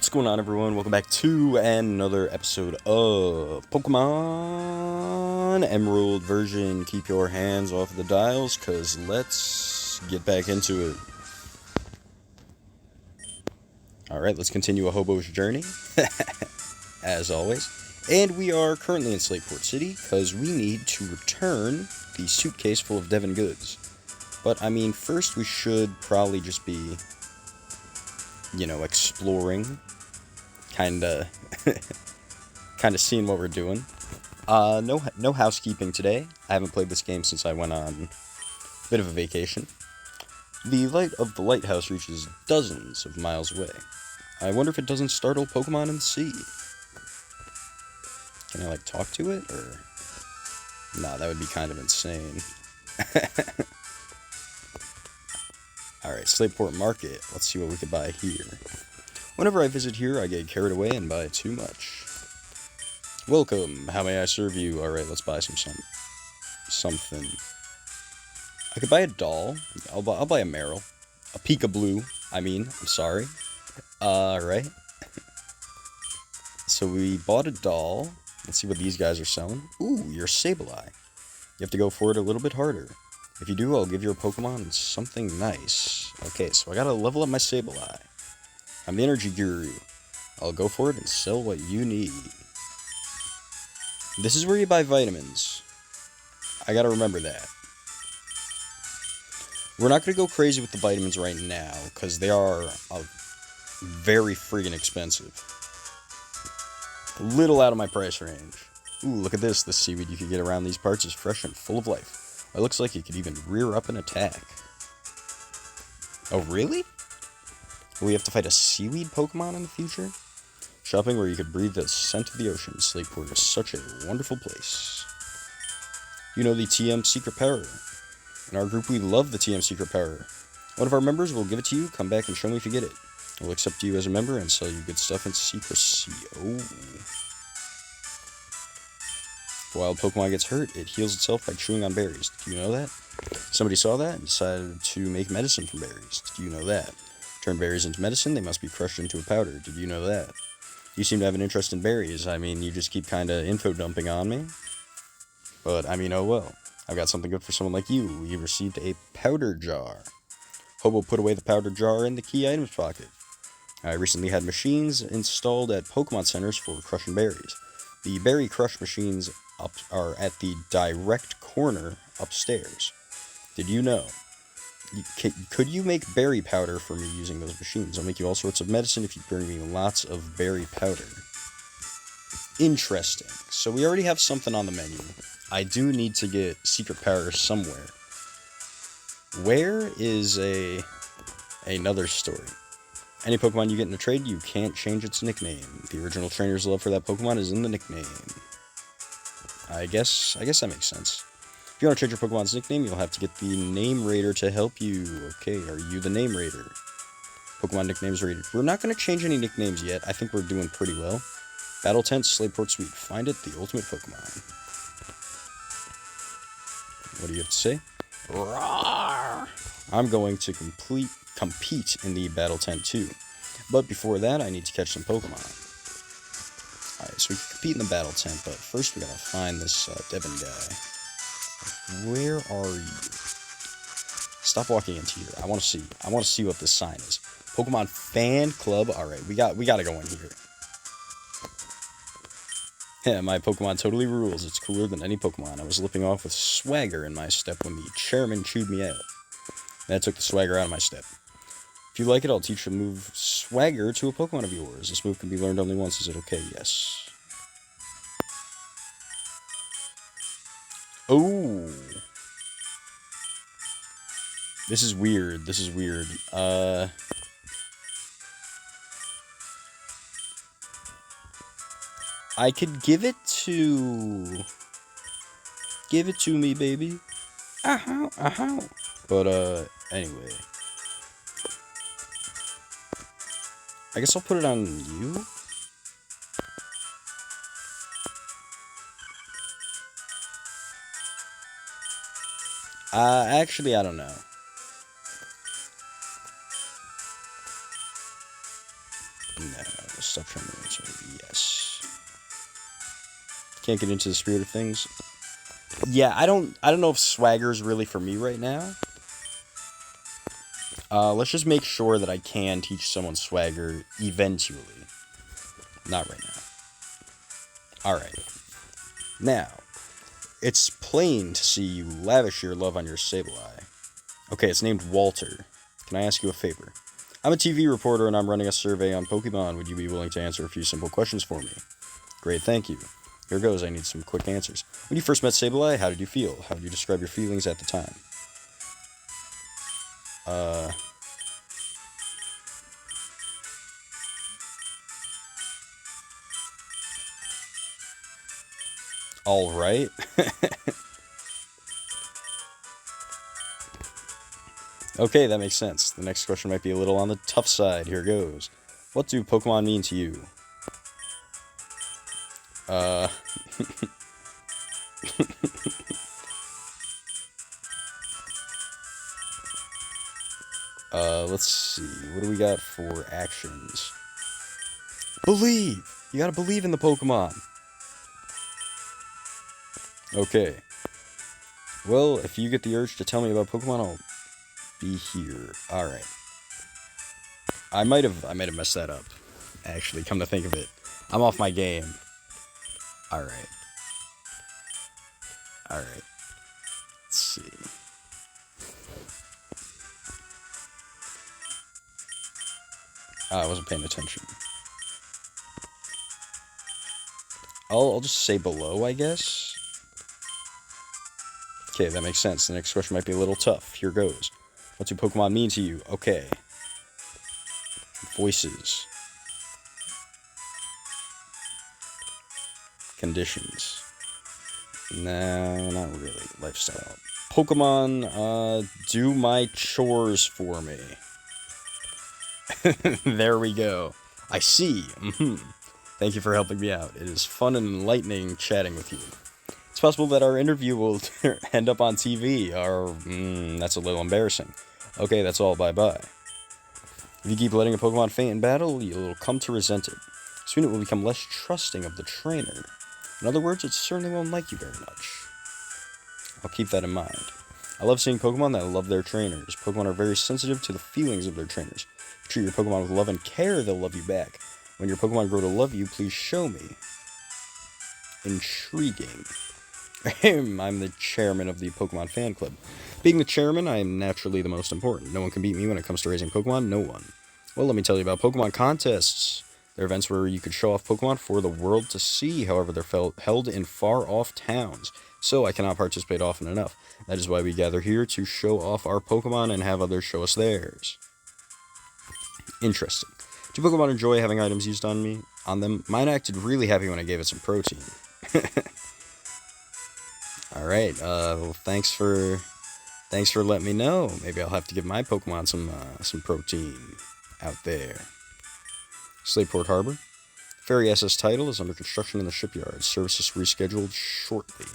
What's going on, everyone? Welcome back to another episode of Pokemon Emerald version. Keep your hands off the dials, because let's get back into it. Alright, let's continue A Hobo's journey, as always. And we are currently in Slateport City, because we need to return the suitcase full of Devon goods. But, I mean, first we should probably just be, exploring. Kinda seeing what we're doing. No housekeeping today. I haven't played this game since I went on a bit of a vacation. The light of the lighthouse reaches dozens of miles away. I wonder if it doesn't startle Pokemon in the sea. Can I, talk to it, or... Nah, that would be kind of insane. Alright, Slateport Market. Let's see what we could buy here. Whenever I visit here, I get carried away and buy too much. Welcome. How may I serve you? Alright, let's buy something. I could buy a doll. I'll buy a Meryl. A Pikablu. I'm sorry. Alright. So we bought a doll. Let's see what these guys are selling. Ooh, your Sableye. You have to go for it a little bit harder. If you do, I'll give your Pokemon something nice. Okay, so I gotta level up my Sableye. I'm the energy guru. I'll go for it and sell what you need. This is where you buy vitamins. I gotta remember that. We're not gonna go crazy with the vitamins right now, because they are very friggin' expensive. A little out of my price range. Ooh, look at this. The seaweed you can get around these parts is fresh and full of life. It looks like it could even rear up and attack. Oh, really? Will we have to fight a seaweed Pokemon in the future? Shopping where you could breathe the scent of the ocean. Slateport is such a wonderful place. You know the TM Secret Power. In our group, we love the TM Secret Power. One of our members will give it to you. Come back and show me if you get it. We'll accept you as a member and sell you good stuff in secrecy. Oh. If a wild Pokemon gets hurt, it heals itself by chewing on berries. Did you know that? Somebody saw that and decided to make medicine from berries. Did you know that? Turn berries into medicine, they must be crushed into a powder. Did you know that? You seem to have an interest in berries. You just keep kinda info dumping on me. But, oh well. I've got something good for someone like you. You received a powder jar. Hobo put away the powder jar in the key items pocket. I recently had machines installed at Pokemon centers for crushing berries. The berry crush machines are at the direct corner upstairs. Did you know? Could you make berry powder for me using those machines? I'll make you all sorts of medicine if you bring me lots of berry powder. Interesting. So we already have something on the menu. I do need to get secret power somewhere. Where is another story? Any Pokemon you get in a trade, you can't change its nickname. The original trainer's love for that Pokemon is in the nickname. I guess that makes sense. If you want to change your Pokemon's nickname, you'll have to get the Name Raider to help you. Okay, are you the Name Raider? Pokemon nicknames rated. We're not going to change any nicknames yet. I think we're doing pretty well. Battle Tent, Slateport Suite. Find it, the ultimate Pokemon. What do you have to say? Roar! I'm going to compete in the Battle Tent too. But before that, I need to catch some Pokemon. Alright, so we can compete in the Battle Tent, but first we gotta find this Devon guy. Where are you? Stop walking into here. I want to see what this sign is. Pokemon Fan Club. All right, we got to go in here. Yeah, my Pokemon totally rules. It's cooler than any Pokemon. I was slipping off with swagger in my step when the chairman chewed me out. That took the swagger out of my step. If you like it, I'll teach you the move Swagger to a Pokemon of yours. This move can be learned only once. Is it okay? Yes. Oh. This is weird. I could give it to me, baby. But, anyway. I guess I'll put it on you. Actually, I don't know. No, stop trying to answer. Yes. Can't get into the spirit of things. Yeah, I don't know if swagger is really for me right now. Let's just make sure that I can teach someone swagger eventually. Not right now. Alright. Now, it's plain to see you lavish your love on your Sableye. Okay, it's named Walter. Can I ask you a favor? I'm a TV reporter and I'm running a survey on Pokemon. Would you be willing to answer a few simple questions for me? Great, thank you. Here goes, I need some quick answers. When you first met Sableye, how did you feel? How would you describe your feelings at the time? Alright. Okay, that makes sense. The next question might be a little on the tough side. Here goes. What do Pokemon mean to you? Let's see. What do we got for actions? Believe! You gotta believe in the Pokemon. Okay. Well, if you get the urge to tell me about Pokemon, I'll be here. Alright. I might have messed that up. Actually, come to think of it. I'm off my game. Alright. Alright. Let's see. I wasn't paying attention. I'll just say below, I guess. Okay, that makes sense. The next question might be a little tough. Here goes. What do Pokemon mean to you? Okay. Voices. Conditions. No, not really. Lifestyle. Pokemon, do my chores for me. There we go. I see. Thank you for helping me out. It is fun and enlightening chatting with you. It's possible that our interview will end up on TV, or that's a little embarrassing. Okay, that's all. Bye-bye. If you keep letting a Pokemon faint in battle, you'll come to resent it. Soon it will become less trusting of the trainer. In other words, it certainly won't like you very much. I'll keep that in mind. I love seeing Pokemon that love their trainers. Pokemon are very sensitive to the feelings of their trainers. If you treat your Pokemon with love and care, they'll love you back. When your Pokemon grow to love you, please show me. Intriguing. I'm the chairman of the Pokemon fan club. Being the chairman, I am naturally the most important. No one can beat me when it comes to raising Pokemon. No one. Well, let me tell you about Pokemon contests. They're events where you could show off Pokemon for the world to see. However, they're held in far-off towns, so I cannot participate often enough. That is why we gather here to show off our Pokemon and have others show us theirs. Interesting. Do Pokemon enjoy having items used on them? Mine acted really happy when I gave it some protein. Alright, well, thanks for letting me know. Maybe I'll have to give my Pokemon some protein out there. Slateport Harbor. Ferry SS Title is under construction in the shipyard. Services rescheduled shortly.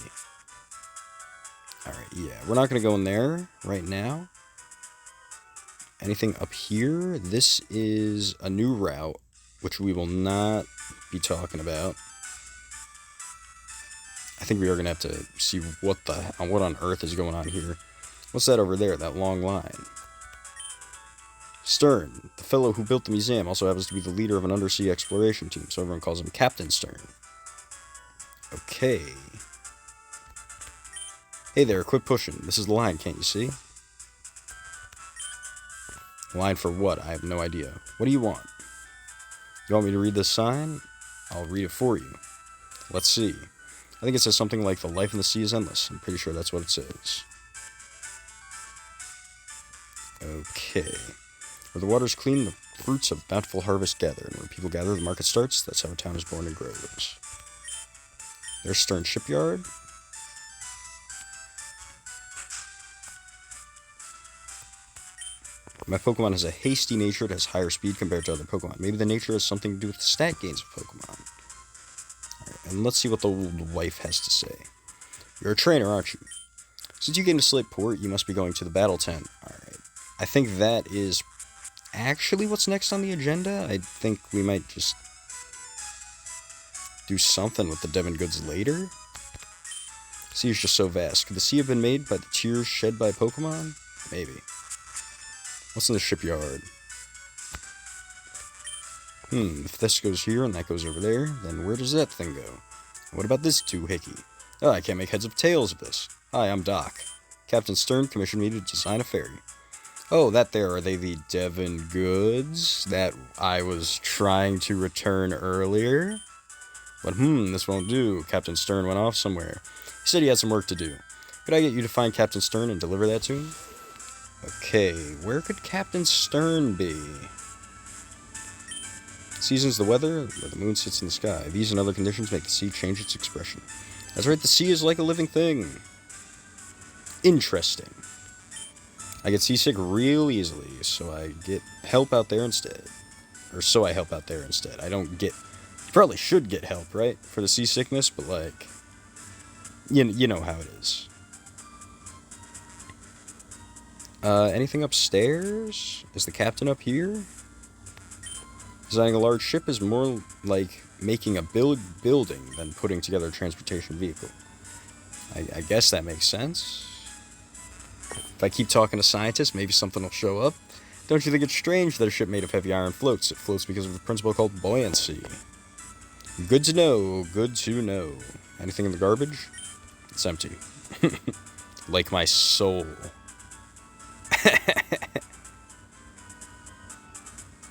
Alright, yeah. We're not going to go in there right now. Anything up here? This is a new route, which we will not be talking about. I think we are going to have to see what on earth is going on here. What's that over there, that long line? Stern, the fellow who built the museum, also happens to be the leader of an undersea exploration team, so everyone calls him Captain Stern. Okay. Hey there, quit pushing. This is the line, can't you see? Line for what? I have no idea. What do you want? You want me to read this sign? I'll read it for you. Let's see. I think it says something like, the life in the sea is endless. I'm pretty sure that's what it says. Okay. Where the water's clean, the fruits of bountiful harvest gather. And where people gather, the market starts. That's how a town is born and grows. There's Stern Shipyard. My Pokemon has a hasty nature. It has higher speed compared to other Pokemon. Maybe the nature has something to do with the stat gains of Pokemon. Alright, and let's see what the wife has to say. You're a trainer, aren't you? Since you came to Slateport, you must be going to the battle tent. Alright. I think that is actually what's next on the agenda. I think we might just do something with the Devon goods later. The sea is just so vast. Could the sea have been made by the tears shed by Pokemon? Maybe. What's in the shipyard? If this goes here and that goes over there, then where does that thing go? What about this doohickey? Oh, I can't make heads or tails of this. Hi, I'm Doc. Captain Stern commissioned me to design a ferry. Oh, that there, are they the Devon goods that I was trying to return earlier? But this won't do. Captain Stern went off somewhere. He said he had some work to do. Could I get you to find Captain Stern and deliver that to him? Okay, where could Captain Stern be? Seasons the weather, where the moon sits in the sky. These and other conditions make the sea change its expression. That's right, the sea is like a living thing. Interesting. I get seasick real easily, so I get help out there instead. Or so I help out there instead. I don't get... You probably should get help, right? For the seasickness, but like... You know how it is. Anything upstairs? Is the captain up here? Designing a large ship is more like making a building than putting together a transportation vehicle. I guess that makes sense. If I keep talking to scientists, maybe something will show up. Don't you think it's strange that a ship made of heavy iron floats? It floats because of a principle called buoyancy. Good to know, good to know. Anything in the garbage? It's empty. Like my soul.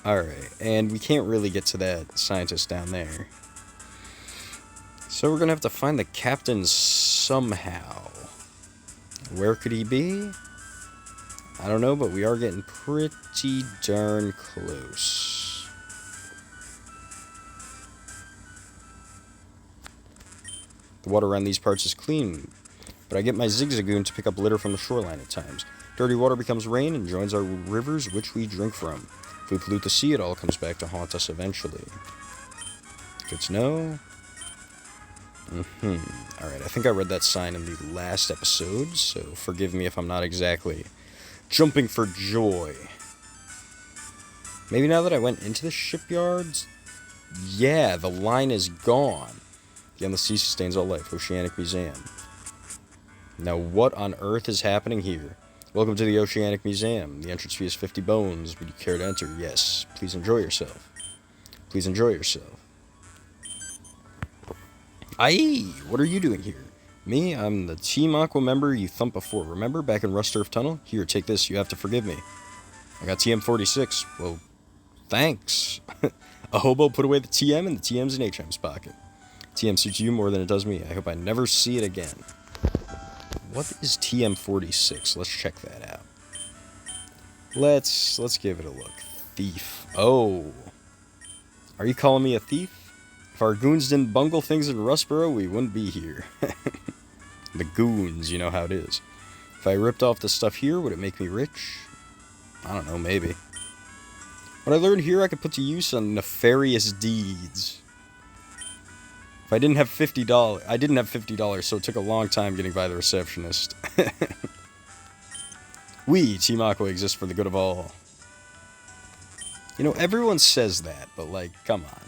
Alright, and we can't really get to that scientist down there. So we're gonna have to find the captain somehow. Where could he be? I don't know, but we are getting pretty darn close. The water around these parts is clean, but I get my zigzagoon to pick up litter from the shoreline at times. Dirty water becomes rain and joins our rivers, which we drink from. If we pollute the sea, it all comes back to haunt us eventually. Good to know. Alright, I think I read that sign in the last episode, so forgive me if I'm not exactly jumping for joy. Maybe now that I went into the shipyards? Yeah, the line is gone. Beyond the sea sustains all life. Oceanic Museum. Now, what on earth is happening here? Welcome to the Oceanic Museum. The entrance fee is 50 bones. Would you care to enter? Yes. Please enjoy yourself. Please enjoy yourself. Aye, what are you doing here? Me? I'm the Team Aqua member you thumped before. Remember, back in Rust Earth Tunnel? Here, take this. You have to forgive me. I got TM46. Well, thanks. A hobo put away the TM, and the TM's in HM's pocket. TM suits you more than it does me. I hope I never see it again. What is TM46? Let's check that out. Let's give it a look. Thief. Oh. Are you calling me a thief? If our goons didn't bungle things in Rustboro, we wouldn't be here. The goons, you know how it is. If I ripped off the stuff here, would it make me rich? I don't know, maybe. What I learned here I could put to use on nefarious deeds. If I didn't have $50, I didn't have $50, so it took a long time getting by the receptionist. We, Team Aqua, exist for the good of all. You know, everyone says that, but like, come on.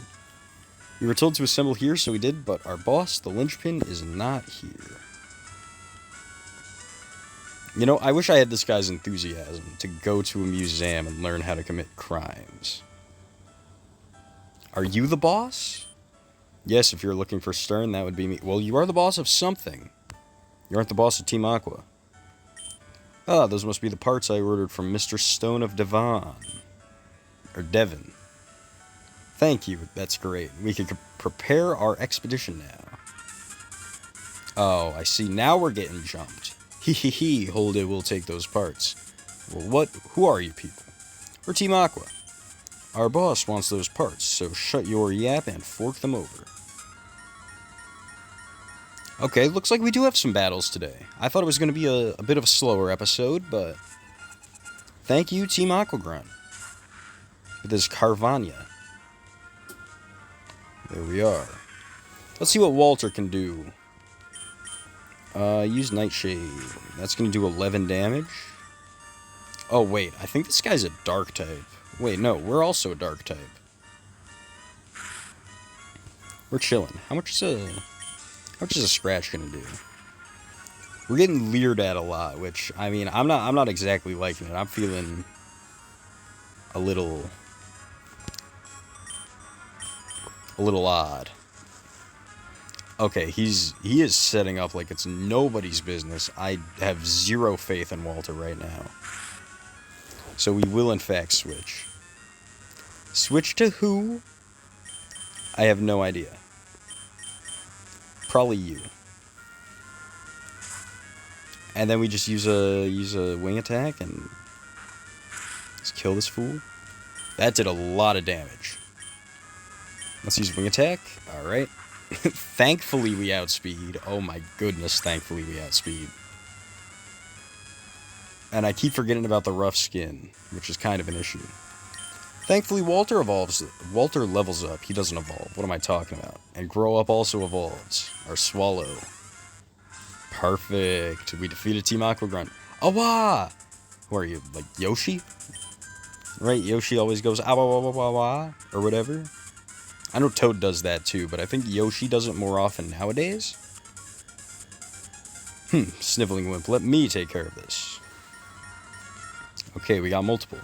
We were told to assemble here, so we did, but our boss, the linchpin, is not here. You know, I wish I had this guy's enthusiasm to go to a museum and learn how to commit crimes. Are you the boss? Yes, if you're looking for Stern, that would be me. Well, you are the boss of something. You aren't the boss of Team Aqua. Ah, those must be the parts I ordered from Mr. Stone of Devon. Or Devon. Thank you, that's great. We can prepare our expedition now. Oh, I see, now we're getting jumped. Hee, hold it, we'll take those parts. Well, who are you people? We're Team Aqua. Our boss wants those parts, so shut your yap and fork them over. Okay, looks like we do have some battles today. I thought it was going to be a bit of a slower episode, but... Thank you, Team Aqua Grunt. With this Carvania. There we are. Let's see what Walter can do. Use Nightshade. That's going to do 11 damage. Oh, wait. I think this guy's a dark type. Wait, no, we're also a dark type. We're chilling. How much is a scratch gonna do? We're getting leered at a lot, which, I mean, I'm not exactly liking it. I'm feeling a little odd. Okay, he is setting up like it's nobody's business. I have zero faith in Walter right now. So we will in fact switch. Switch to who? I have no idea. Probably you. And then we just use a wing attack and just kill this fool. That did a lot of damage. Let's use wing attack. Alright. Thankfully we outspeed. Oh my goodness, thankfully we outspeed. And I keep forgetting about the rough skin, which is kind of an issue. Thankfully Walter evolves. Walter levels up. He doesn't evolve. What am I talking about? And Grow Up also evolves. Our Swallow. Perfect. We defeated Team Aqua Grunt. Awa! Who are you? Like Yoshi? Right, Yoshi always goes awa wa wa wa wa or whatever. I know Toad does that too, but I think Yoshi does it more often nowadays. Sniveling Wimp, let me take care of this. Okay, we got multiple.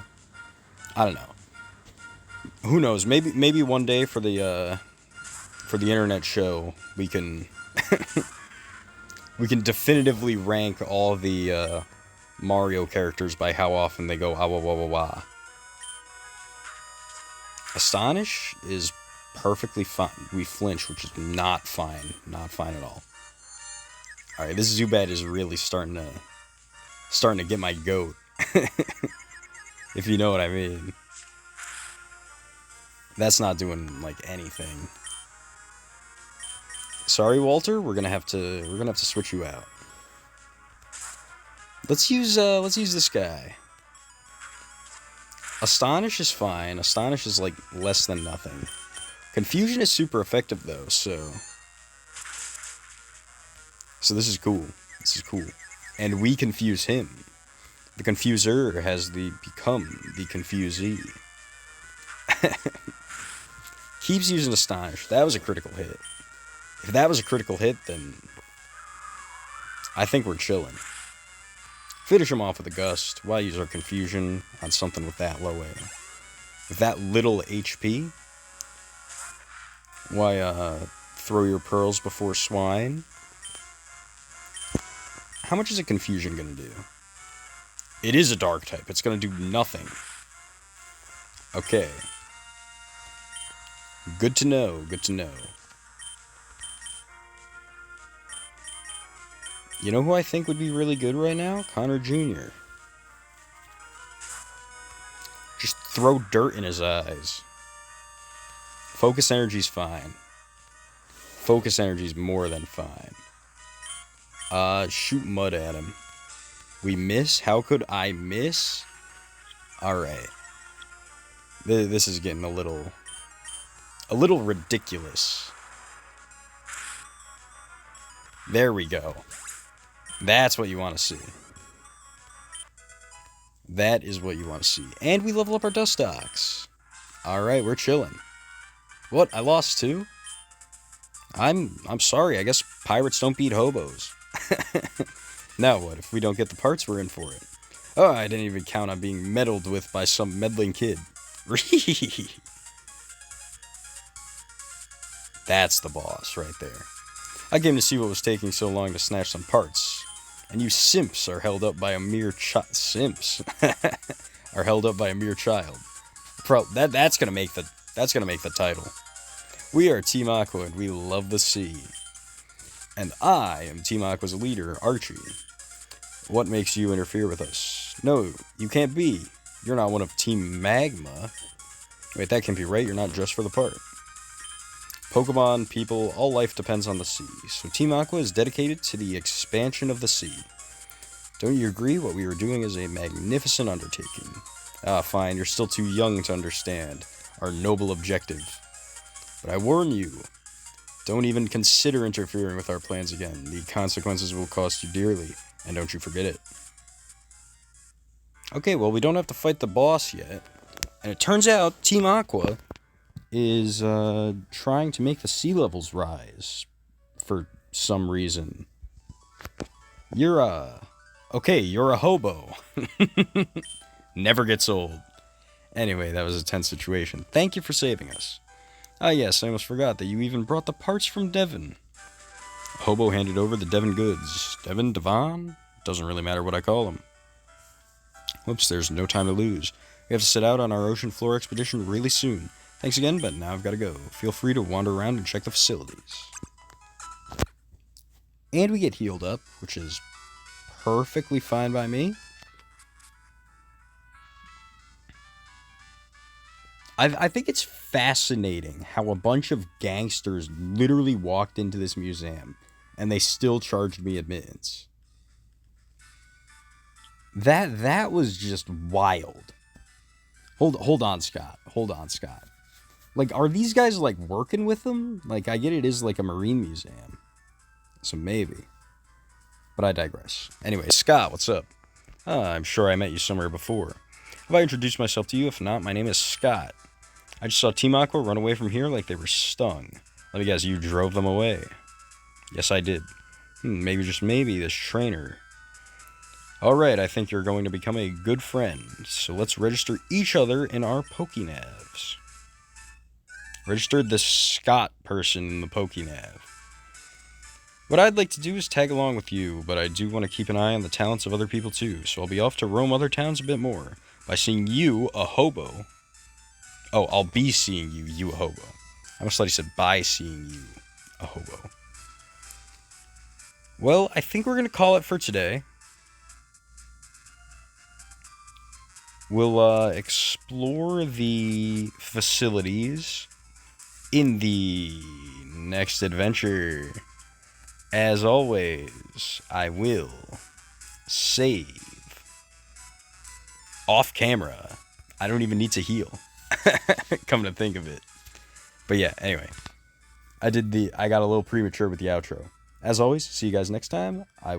I don't know. Who knows? Maybe one day for the internet show we can we can definitively rank all the Mario characters by how often they go awa wa wa wa. Astonish is perfectly fine. We flinch, which is not fine. Not fine at all. Alright, this Zubat is really starting to get my goat. If you know what I mean. That's not doing like anything. Sorry, Walter, we're gonna have to switch you out. Let's use this guy. Astonish is fine. Astonish is like less than nothing. Confusion is super effective though, so this is cool. This is cool. And we confuse him. The confuser has become the confusee. Keeps using Astonish. That was a critical hit. If that was a critical hit, then I think we're chilling. Finish him off with a Gust. Why use our Confusion on something with that low A? With that little HP? Why, throw your pearls before swine? How much is a Confusion gonna do? It is a Dark type. It's gonna do nothing. Okay. Good to know. Good to know. You know who I think would be really good right now? Connor Jr. Just throw dirt in his eyes. Focus energy's fine. Focus energy's more than fine. Shoot mud at him. We miss? How could I miss? Alright. This is getting a little ridiculous. There we go. That's what you want to see. That is what you want to see. And we level up our Dustox. Alright, we're chilling. What? I lost too? I'm sorry. I guess pirates don't beat hobos. Now what? If we don't get the parts, we're in for it. Oh, I didn't even count on being meddled with by some meddling kid. That's the boss right there. I came to see what was taking so long to snatch some parts. And you simps are held up by a mere simps are held up by a mere child. That's gonna make the title. We are Team Aqua and we love the sea. And I am Team Aqua's leader, Archie. What makes you interfere with us? No, you can't be. You're not one of Team Magma. Wait, that can't be right. You're not just for the part. Pokemon, people, all life depends on the sea, so Team Aqua is dedicated to the expansion of the sea. Don't you agree? What we are doing is a magnificent undertaking. Ah, fine, you're still too young to understand our noble objective. But I warn you, don't even consider interfering with our plans again. The consequences will cost you dearly, and don't you forget it. Okay, well, we don't have to fight the boss yet, And it turns out Team Aqua is trying to make the sea levels rise for some reason. You're a hobo. Never gets old. Anyway, that was a tense situation. Thank you for saving us. Ah, yes, I almost forgot that you even brought the parts from Devon. Hobo handed over the Devon goods. Devon? Doesn't really matter what I call him. Whoops, there's no time to lose. We have to set out on our ocean floor expedition really soon. Thanks again, but now I've got to go. Feel free to wander around and check the facilities. And we get healed up, which is perfectly fine by me. I think it's fascinating how a bunch of gangsters literally walked into this museum and they still charged me admittance. That was just wild. Hold on, Scott. Like, are these guys, like, working with them? Like, I get it is, like, a marine museum. So maybe. But I digress. Anyway, Scott, what's up? I'm sure I met you somewhere before. Have I introduced myself to you? If not, my name is Scott. I just saw Team Aqua run away from here like they were stung. Let me guess, you drove them away. Yes, I did. Maybe, just maybe, this trainer. Alright, I think you're going to become a good friend. So let's register each other in our Pokénavs. Registered the Scott person in the Pokénav. What I'd like to do is tag along with you, but I do want to keep an eye on the talents of other people too, so I'll be off to roam other towns a bit more. By seeing you, a hobo. Oh, I'll be seeing you, you a hobo. I almost thought he said by seeing you, a hobo. Well, I think we're going to call it for today. We'll explore the facilities in the next adventure. As always, I will save off camera. I don't even need to heal. Come to think of it. But yeah, anyway. I got a little premature with the outro. As always, see you guys next time. As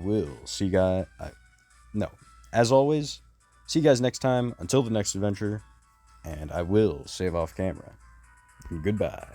always, see you guys next time. Until the next adventure. And I will save off camera. Goodbye.